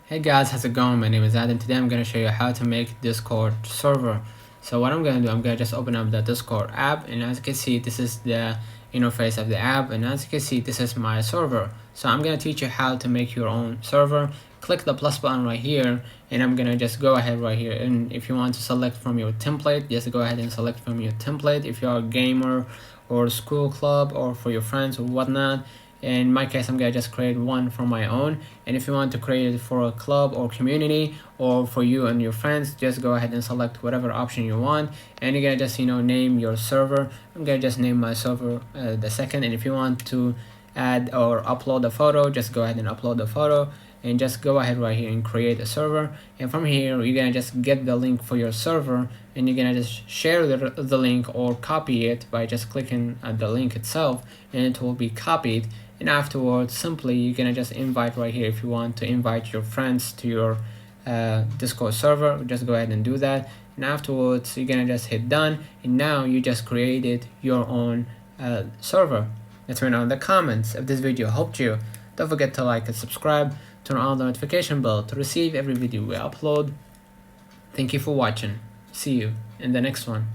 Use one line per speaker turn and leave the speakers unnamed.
Hey guys, how's it going? My name is Adam. Today I'm going to show you how to make Discord server. So what I'm going to do, I'm going to just open up the Discord app, and as you can see, this is the interface of the app, and as you can see, this is my server. So I'm going to teach you how to make your own server. Click the plus button right here, and I'm going to just go ahead right here, and if you want to select from your template, just go ahead and select from your template if you're a gamer or school club or for your friends or whatnot. In my case, I'm gonna just create one for my own, and if you want to create it for a club or community or for you and your friends, just go ahead and select whatever option you want, and you're gonna just name your server. I'm gonna just name my server the second, and if you want to add or upload a photo, just go ahead and upload the photo, and just go ahead right here and create a server. And from here, you're gonna just get the link for your server, and you're gonna just share the link or copy it by just clicking at the link itself, and it will be copied. And afterwards, simply you're gonna just invite right here. If you want to invite your friends to your Discord server, just go ahead and do that, and afterwards you're gonna just hit done, and now you just created your own server. Let's turn on the comments. If this video helped you, don't forget to like and subscribe, turn on the notification bell to receive every video we upload. Thank you for watching. See you in the next one.